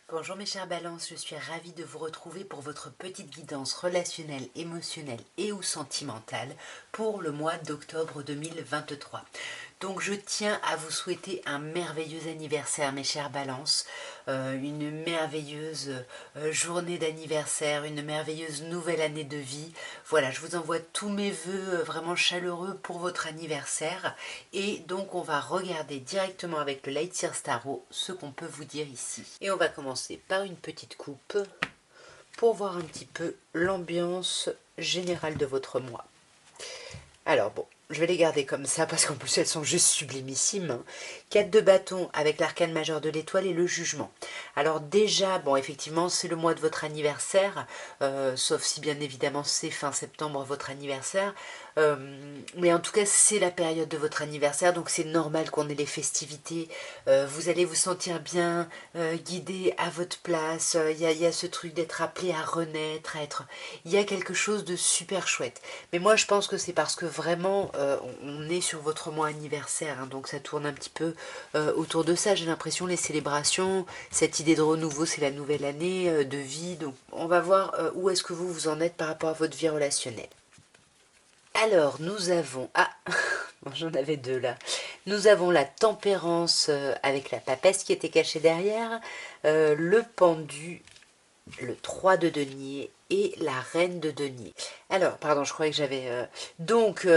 Bonjour mes chers balances, je suis ravie de vous retrouver pour votre petite guidance relationnelle, émotionnelle et ou sentimentale pour le mois d'octobre 2023. Donc je tiens à vous souhaiter un merveilleux anniversaire mes chers balances, une merveilleuse journée d'anniversaire, une merveilleuse nouvelle année de vie. Voilà, je vous envoie tous mes voeux vraiment chaleureux pour votre anniversaire et donc on va regarder directement avec le Light Seer Tarot ce qu'on peut vous dire ici. Et on va commencer par une petite coupe pour voir un petit peu l'ambiance générale de votre mois. Alors bon, je vais les garder comme ça parce qu'en plus elles sont juste sublimissimes. 4 de bâton avec l'arcane majeur de l'étoile et le jugement. Alors déjà, bon effectivement c'est le mois de votre anniversaire, sauf si bien évidemment c'est fin septembre votre anniversaire. Mais en tout cas c'est la période de votre anniversaire, donc c'est normal qu'on ait les festivités. Vous allez vous sentir bien guidé à votre place. Il y a ce truc d'être appelé à renaître, à être... Il y a quelque chose de super chouette. Mais moi je pense que c'est parce que vraiment on est sur votre mois anniversaire, hein, donc ça tourne un petit peu autour de ça. J'ai l'impression les célébrations, cette idée de renouveau, c'est la nouvelle année de vie. Donc on va voir où est-ce que vous en êtes par rapport à votre vie relationnelle. Alors, nous avons... Ah, bon, j'en avais deux là. Nous avons la tempérance avec la papesse qui était cachée derrière, le pendu, le 3 de denier et la reine de denier. Alors, pardon, je croyais que j'avais... Donc,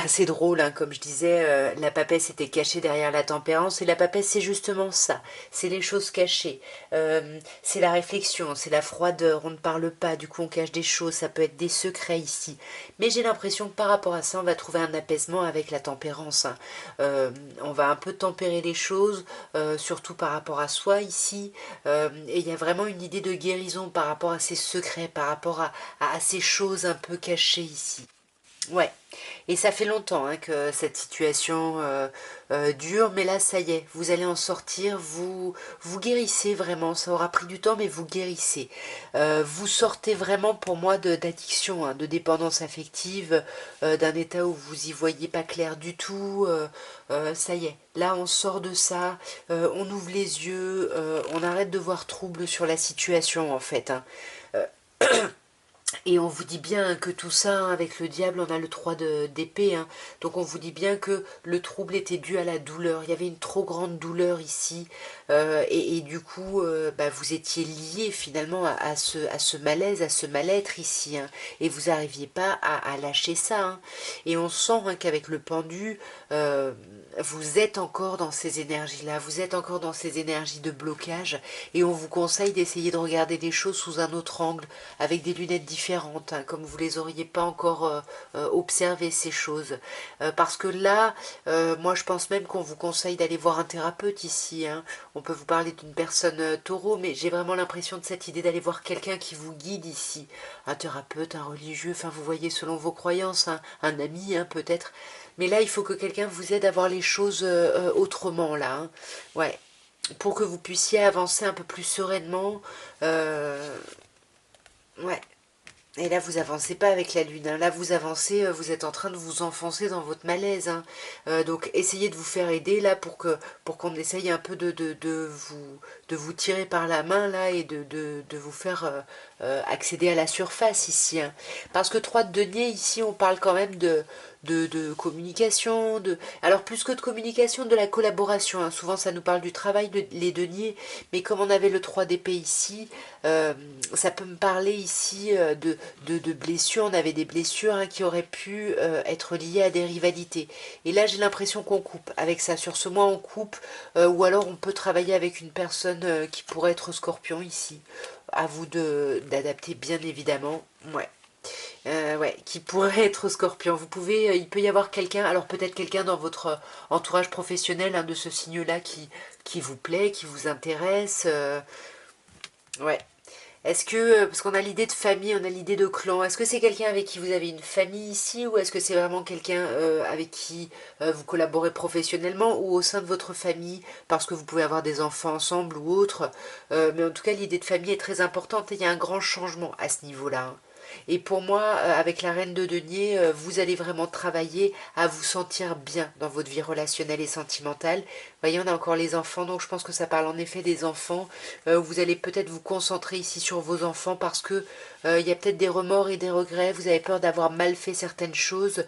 c'est drôle, hein, comme je disais, la papesse était cachée derrière la tempérance, et la papesse, c'est justement ça. C'est les choses cachées. C'est la réflexion, c'est la froideur, on ne parle pas, du coup on cache des choses, ça peut être des secrets ici. Mais j'ai l'impression que par rapport à ça, on va trouver un apaisement avec la tempérance, hein. On va un peu tempérer les choses, surtout par rapport à soi ici. Et il y a vraiment une idée de guérison par rapport à ces secrets, par rapport à ces choses un peu cachées ici. Ouais, et ça fait longtemps hein, que cette situation dure, mais là ça y est, vous allez en sortir, vous guérissez vraiment, ça aura pris du temps, mais vous guérissez. Vous sortez vraiment pour moi d'addiction, hein, de dépendance affective, d'un état où vous y voyez pas clair du tout, ça y est, là on sort de ça, on ouvre les yeux, on arrête de voir trouble sur la situation en fait, hein. Et on vous dit bien que tout ça, hein, avec le diable, on a le 3 d'épée. Hein. Donc on vous dit bien que le trouble était dû à la douleur. Il y avait une trop grande douleur ici. Et du coup, vous étiez lié finalement à ce malaise, à ce mal-être ici. Hein. Et vous n'arriviez pas à lâcher ça. Hein. Et on sent hein, qu'avec le pendu, vous êtes encore dans ces énergies-là. Vous êtes encore dans ces énergies de blocage. Et on vous conseille d'essayer de regarder les choses sous un autre angle, avec des lunettes différentes, hein, comme vous les auriez pas encore observé ces choses. Parce que là, moi je pense même qu'on vous conseille d'aller voir un thérapeute ici. Hein. On peut vous parler d'une personne taureau, mais j'ai vraiment l'impression de cette idée d'aller voir quelqu'un qui vous guide ici. Un thérapeute, un religieux, enfin vous voyez selon vos croyances, hein, un ami hein, peut-être. Mais là, il faut que quelqu'un vous aide à voir les choses autrement, là. Hein. Ouais, pour que vous puissiez avancer un peu plus sereinement. Ouais. Et là, vous avancez pas avec la lune. Hein. Là, vous avancez, vous êtes en train de vous enfoncer dans votre malaise. Hein. Donc, essayez de vous faire aider là pour qu'on essaye un peu de vous tirer par la main là et de vous faire accéder à la surface ici. Hein. Parce que 3 de denier, ici, on parle quand même de communication, alors plus que de communication, de la collaboration. Hein. Souvent, ça nous parle du travail, les deniers. Mais comme on avait le 3 d'épée ici, ça peut me parler ici de blessures. On avait des blessures hein, qui auraient pu être liées à des rivalités. Et là, j'ai l'impression qu'on coupe. Avec ça, sur ce mois, on coupe. Ou alors, on peut travailler avec une personne qui pourrait être scorpion ici. À vous d'adapter, bien évidemment. Ouais. Ouais, qui pourrait être scorpion. Vous pouvez, il peut y avoir quelqu'un, alors peut-être quelqu'un dans votre entourage professionnel hein, de ce signe-là qui vous plaît, qui vous intéresse. Ouais. Est-ce que, parce qu'on a l'idée de famille, on a l'idée de clan, est-ce que c'est quelqu'un avec qui vous avez une famille ici ou est-ce que c'est vraiment quelqu'un avec qui vous collaborez professionnellement ou au sein de votre famille parce que vous pouvez avoir des enfants ensemble ou autre. Mais en tout cas, l'idée de famille est très importante et il y a un grand changement à ce niveau-là. Hein. Et pour moi, avec la reine de denier, vous allez vraiment travailler à vous sentir bien dans votre vie relationnelle et sentimentale. Vous voyez, on a encore les enfants, donc je pense que ça parle en effet des enfants. Vous allez peut-être vous concentrer ici sur vos enfants parce que il y a peut-être des remords et des regrets. Vous avez peur d'avoir mal fait certaines choses.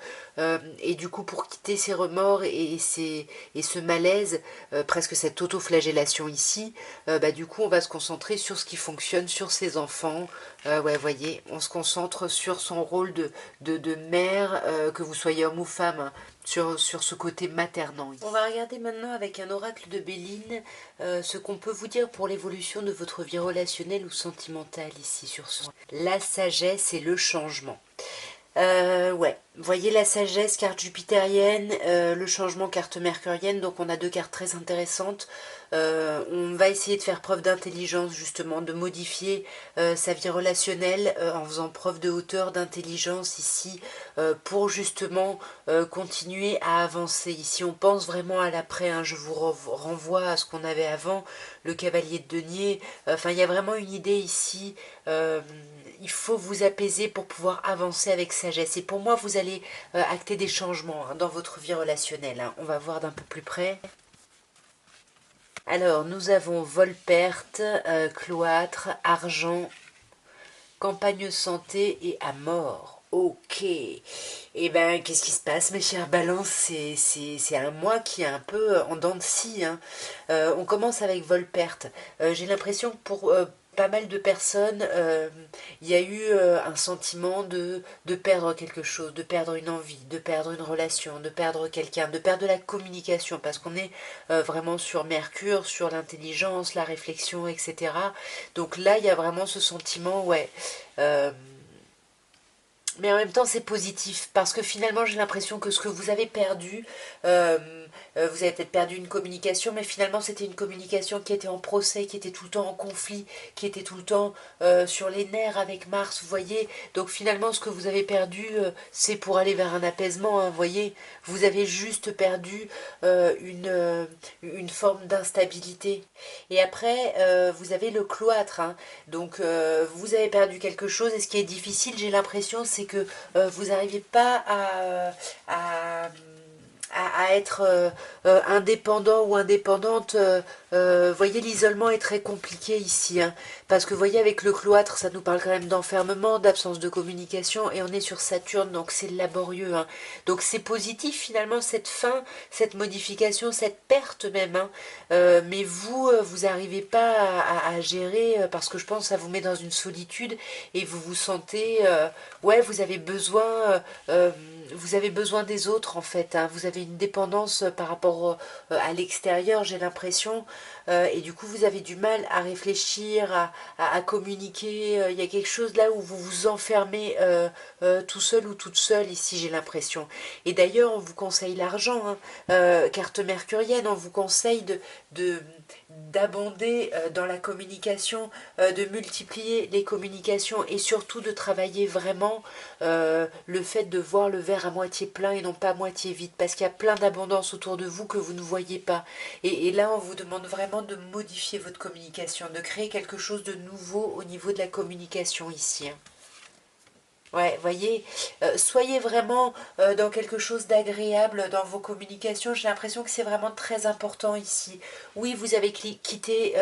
Et du coup, pour quitter ces remords et ce malaise, presque cette auto-flagellation ici, bah, du coup, on va se concentrer sur ce qui fonctionne, sur ses enfants. Ouais, voyez, on se concentre sur son rôle de mère, que vous soyez homme ou femme, hein, sur ce côté maternant. On va regarder maintenant avec un oracle de Béline ce qu'on peut vous dire pour l'évolution de votre vie relationnelle ou sentimentale ici sur ce. La sagesse et le changement. Ouais, voyez la sagesse, carte jupitérienne, le changement, carte mercurienne, donc on a deux cartes très intéressantes. On va essayer de faire preuve d'intelligence justement, de modifier sa vie relationnelle en faisant preuve de hauteur, d'intelligence ici, pour justement continuer à avancer. Ici on pense vraiment à l'après, hein. Je vous renvoie à ce qu'on avait avant, le cavalier de denier, enfin il y a vraiment une idée ici. Il faut vous apaiser pour pouvoir avancer avec sagesse. Et pour moi, vous allez acter des changements hein, dans votre vie relationnelle. Hein. On va voir d'un peu plus près. Alors, nous avons vol-perte, cloître, argent, campagne santé et à mort. Ok. Eh ben, qu'est-ce qui se passe, mes chers balances? C'est un mois qui est un peu en dents de scie. Hein. On commence avec vol-perte. J'ai l'impression que pour pas mal de personnes, il y a eu un sentiment de perdre quelque chose, de perdre une envie, de perdre une relation, de perdre quelqu'un, de perdre de la communication, parce qu'on est vraiment sur Mercure, sur l'intelligence, la réflexion, etc. Donc là, il y a vraiment ce sentiment, ouais. Mais en même temps, c'est positif parce que finalement, j'ai l'impression que ce que vous avez perdu, euh, vous avez peut-être perdu une communication, mais finalement, c'était une communication qui était en procès, qui était tout le temps en conflit, qui était tout le temps sur les nerfs avec Mars, vous voyez. Donc finalement, ce que vous avez perdu, c'est pour aller vers un apaisement, hein, vous voyez. Vous avez juste perdu une forme d'instabilité. Et après, vous avez le cloître, hein. Donc vous avez perdu quelque chose et ce qui est difficile, j'ai l'impression, c'est que vous n'arrivez pas à, à être indépendant ou indépendante. Voyez, l'isolement est très compliqué ici, hein, parce que voyez, avec le cloître, ça nous parle quand même d'enfermement, d'absence de communication, et on est sur Saturne, donc c'est laborieux. Hein. Donc c'est positif finalement cette fin, cette modification, cette perte même. Hein. Mais vous, vous n'arrivez pas à gérer, parce que je pense que ça vous met dans une solitude, et vous vous sentez, ouais, vous avez besoin des autres en fait, hein. Vous avez une dépendance par rapport à l'extérieur, j'ai l'impression, et du coup vous avez du mal à réfléchir, à communiquer. Il y a quelque chose là où vous vous enfermez tout seul ou toute seule ici, j'ai l'impression. Et d'ailleurs, on vous conseille l'argent, hein, carte mercurienne, on vous conseille de d'abonder dans la communication, de multiplier les communications et surtout de travailler vraiment le fait de voir le verre à moitié plein et non pas à moitié vide, parce qu'il y a plein d'abondance autour de vous que vous ne voyez pas. Et là, on vous demande vraiment de modifier votre communication, de créer quelque chose de nouveau au niveau de la communication ici. Hein. Ouais, voyez, soyez vraiment dans quelque chose d'agréable dans vos communications. J'ai l'impression que c'est vraiment très important ici. Oui, vous avez quitté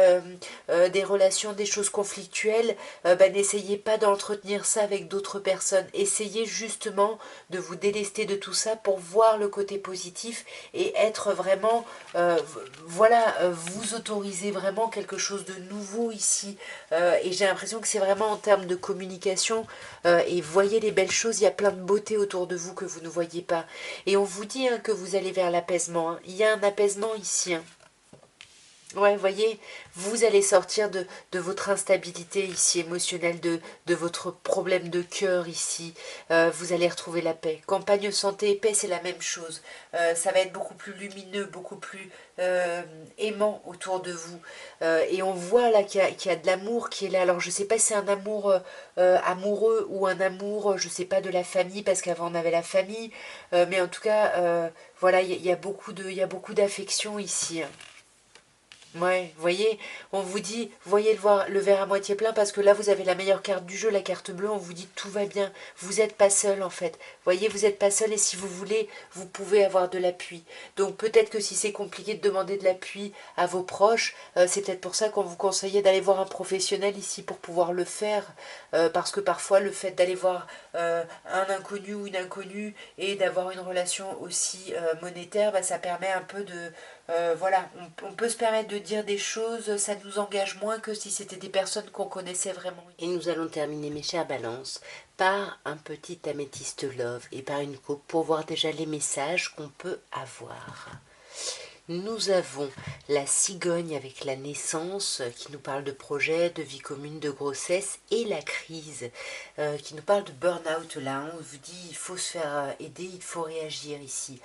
des relations, des choses conflictuelles. Bah, n'essayez pas d'entretenir ça avec d'autres personnes. Essayez justement de vous délester de tout ça pour voir le côté positif et être vraiment, voilà, vous autorisez vraiment quelque chose de nouveau ici. Et j'ai l'impression que c'est vraiment en termes de communication et voyez les belles choses, il y a plein de beauté autour de vous que vous ne voyez pas. Et on vous dit hein, que vous allez vers l'apaisement. Hein. Il y a un apaisement ici. Hein. Ouais, voyez, vous allez sortir de votre instabilité ici émotionnelle, de votre problème de cœur ici. Vous allez retrouver la paix. Campagne santé et paix, c'est la même chose. Ça va être beaucoup plus lumineux, beaucoup plus aimant autour de vous. Et on voit là qu'il y a de l'amour qui est là. Alors je ne sais pas si c'est un amour amoureux ou un amour, je ne sais pas, de la famille, parce qu'avant on avait la famille. Mais en tout cas, voilà, il y a beaucoup d'affection ici. Hein. Ouais, voyez, on vous dit, voyez le verre à moitié plein parce que là vous avez la meilleure carte du jeu, la carte bleue, on vous dit tout va bien, vous n'êtes pas seul en fait. Voyez, vous n'êtes pas seul et si vous voulez, vous pouvez avoir de l'appui. Donc peut-être que si c'est compliqué de demander de l'appui à vos proches, c'est peut-être pour ça qu'on vous conseillait d'aller voir un professionnel ici pour pouvoir le faire. Parce que parfois le fait d'aller voir un inconnu ou une inconnue et d'avoir une relation aussi monétaire, bah, ça permet un peu de voilà, on peut se permettre de dire des choses, ça nous engage moins que si c'était des personnes qu'on connaissait vraiment. Et nous allons terminer, mes chères balances, par un petit améthyste love et par une coupe pour voir déjà les messages qu'on peut avoir. Nous avons la cigogne avec la naissance qui nous parle de projet, de vie commune, de grossesse et la crise qui nous parle de burn-out là. On vous dit il faut se faire aider, il faut réagir ici.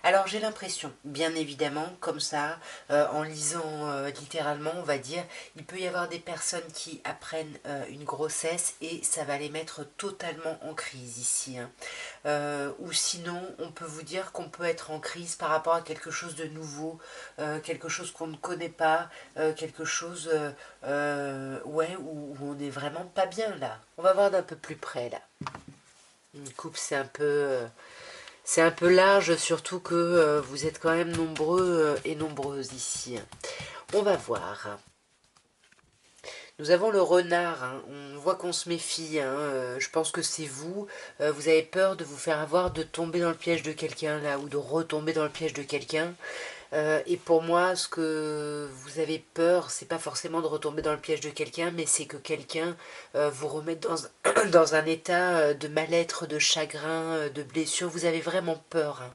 Alors j'ai l'impression, bien évidemment, comme ça, en lisant littéralement, on va dire, il peut y avoir des personnes qui apprennent une grossesse et ça va les mettre totalement en crise ici. Hein. Ou sinon, on peut vous dire qu'on peut être en crise par rapport à quelque chose de nouveau, quelque chose qu'on ne connaît pas, quelque chose ouais, où on n'est vraiment pas bien là. On va voir d'un peu plus près là. Une coupe, c'est un peu large, surtout que vous êtes quand même nombreux et nombreuses ici. On va voir. Nous avons le renard, hein. On voit qu'on se méfie, hein. Je pense que c'est vous. Vous avez peur de vous faire avoir, de tomber dans le piège de quelqu'un là, ou de retomber dans le piège de quelqu'un. Et pour moi, ce que vous avez peur, c'est pas forcément de retomber dans le piège de quelqu'un, mais c'est que quelqu'un vous remette dans un état de mal-être, de chagrin, de blessure. Vous avez vraiment peur. Hein.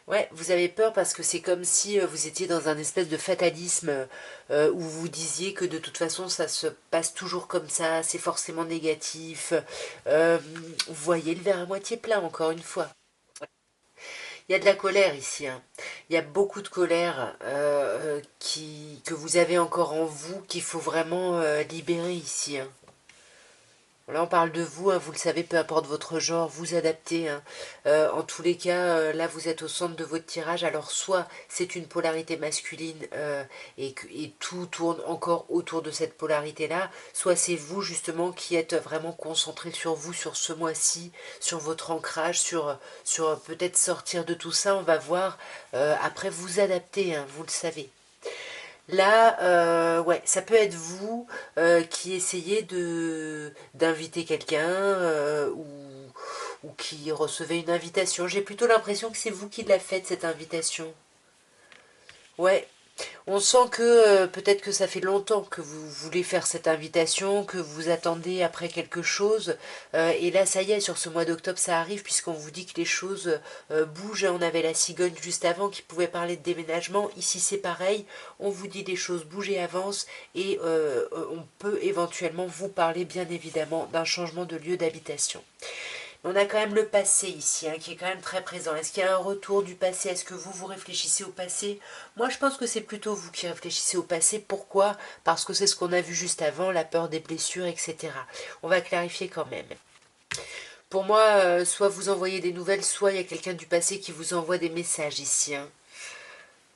Ouais, vous avez peur parce que c'est comme si vous étiez dans un espèce de fatalisme où vous disiez que de toute façon ça se passe toujours comme ça, c'est forcément négatif. Euh, vous voyez le verre à moitié plein encore une fois. Il y a de la colère ici. Hein. Il y a beaucoup de colère que vous avez encore en vous qu'il faut vraiment libérer ici. Hein. Là, on parle de vous, hein, vous le savez, peu importe votre genre, vous adaptez. Hein. En tous les cas, là, vous êtes au centre de votre tirage. Alors, soit c'est une polarité masculine et tout tourne encore autour de cette polarité-là, soit c'est vous, justement, qui êtes vraiment concentré sur vous, sur ce mois-ci, sur votre ancrage, sur peut-être sortir de tout ça. On va voir. Après, vous adapter, hein, vous le savez. Là, ouais, ça peut être vous qui essayez d'inviter quelqu'un ou qui recevez une invitation. J'ai plutôt l'impression que c'est vous qui la faites, cette invitation. Ouais, on sent que peut-être que ça fait longtemps que vous voulez faire cette invitation, que vous attendez après quelque chose. Et là, ça y est, sur ce mois d'octobre, ça arrive puisqu'on vous dit que les choses bougent. On avait la cigogne juste avant qui pouvait parler de déménagement. Ici, c'est pareil. On vous dit les choses bougent et avancent. Et on peut éventuellement vous parler, bien évidemment, d'un changement de lieu d'habitation. On a quand même le passé ici, hein, qui est quand même très présent. Est-ce qu'il y a un retour du passé? Est-ce que vous réfléchissez au passé? Moi, je pense que c'est plutôt vous qui réfléchissez au passé. Pourquoi? Parce que c'est ce qu'on a vu juste avant, la peur des blessures, etc. On va clarifier quand même. Pour moi, soit vous envoyez des nouvelles, soit il y a quelqu'un du passé qui vous envoie des messages ici. Hein.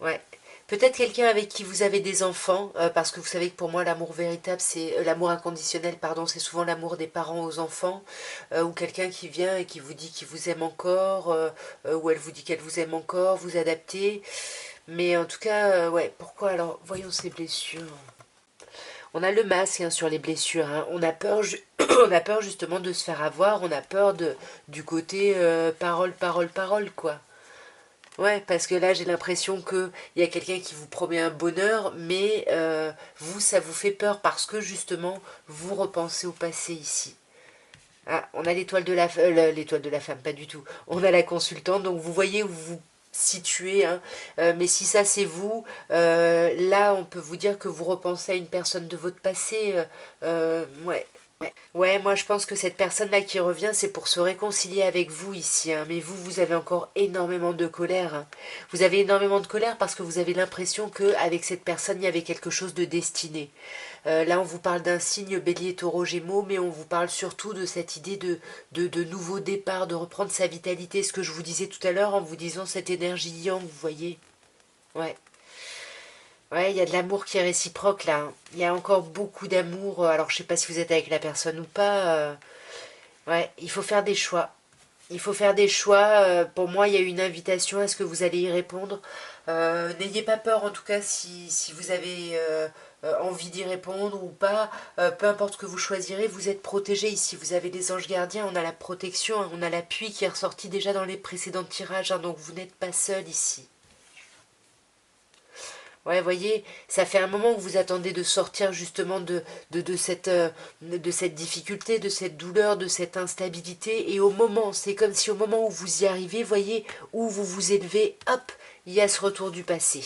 Ouais. Peut-être quelqu'un avec qui vous avez des enfants, parce que vous savez que pour moi l'amour véritable, c'est l'amour inconditionnel, pardon, c'est souvent l'amour des parents aux enfants, ou quelqu'un qui vient et qui vous dit qu'il vous aime encore, ou elle vous dit qu'elle vous aime encore, vous adaptez. Mais en tout cas, ouais, pourquoi alors? Voyons ces blessures. On a le masque hein, sur les blessures. Hein. On a peur, on a peur justement de se faire avoir. On a peur du côté parole, parole, parole, quoi. Ouais, parce que là, j'ai l'impression qu'il y a quelqu'un qui vous promet un bonheur, mais vous, ça vous fait peur parce que justement, vous repensez au passé ici. Ah, on a l'étoile de la femme, pas du tout. On a la consultante, donc vous voyez où vous situez. Hein. Mais si ça c'est vous, là, on peut vous dire que vous repensez à une personne de votre passé. Ouais, ouais, moi je pense que cette personne-là qui revient, c'est pour se réconcilier avec vous ici. Hein. Mais vous, vous avez encore énormément de colère. Hein. Vous avez énormément de colère parce que vous avez l'impression qu'avec cette personne, il y avait quelque chose de destiné. Là, on vous parle d'un signe bélier, taureau, gémeaux, mais on vous parle surtout de cette idée de nouveau départ, de reprendre sa vitalité. Ce que je vous disais tout à l'heure en vous disant cette énergie yang, vous voyez. Ouais. Ouais, il y a de l'amour qui est réciproque là, hein. Il y a encore beaucoup d'amour. Alors, je sais pas si vous êtes avec la personne ou pas. Ouais, il faut faire des choix. Il faut faire des choix. Pour moi, il y a une invitation. Est-ce que vous allez y répondre? N'ayez pas peur, en tout cas, si vous avez envie d'y répondre ou pas. Peu importe ce que vous choisirez, vous êtes protégé ici. Vous avez des anges gardiens, on a la protection, hein, on a l'appui qui est ressorti déjà dans les précédents tirages, hein, donc vous n'êtes pas seul ici. Ouais, voyez, ça fait un moment que vous attendez de sortir justement de cette difficulté, de cette douleur, de cette instabilité. Et au moment, c'est comme si au moment où vous y arrivez, voyez, où vous vous élevez, hop, il y a ce retour du passé.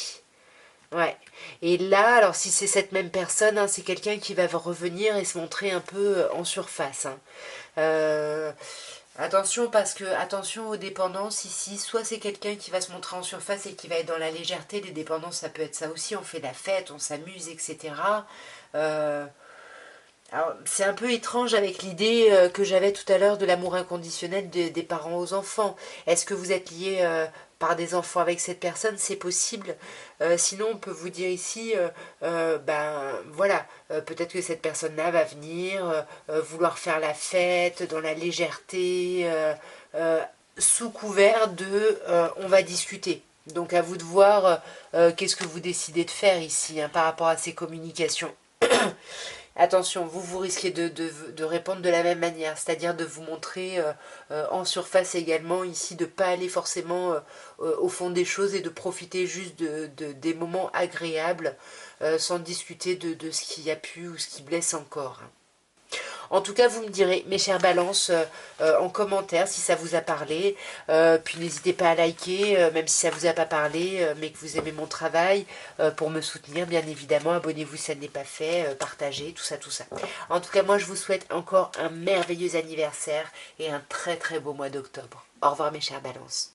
Ouais. Et là, alors si c'est cette même personne, hein, c'est quelqu'un qui va revenir et se montrer un peu en surface, hein. Euh, Attention parce que attention aux dépendances ici, soit c'est quelqu'un qui va se montrer en surface et qui va être dans la légèreté, les dépendances ça peut être ça aussi, on fait la fête, on s'amuse, etc. Euh, alors, c'est un peu étrange avec l'idée que j'avais tout à l'heure de l'amour inconditionnel des parents aux enfants. Est-ce que vous êtes lié par des enfants avec cette personne? C'est possible. Sinon, on peut vous dire ici, ben voilà, peut-être que cette personne-là va venir vouloir faire la fête dans la légèreté, sous couvert de on va discuter. Donc à vous de voir qu'est-ce que vous décidez de faire ici hein, par rapport à ces communications. Attention, vous risquez de répondre de la même manière, c'est-à-dire de vous montrer en surface également, ici, de ne pas aller forcément au fond des choses et de profiter juste des moments agréables sans discuter de ce qui a pu ou ce qui blesse encore. En tout cas, vous me direz, mes chères balances, en commentaire si ça vous a parlé. Puis n'hésitez pas à liker, même si ça vous a pas parlé, mais que vous aimez mon travail, pour me soutenir, bien évidemment. Abonnez-vous si ça n'est pas fait, partagez, tout ça, tout ça. En tout cas, moi, je vous souhaite encore un merveilleux anniversaire et un très très beau mois d'octobre. Au revoir, mes chères balances.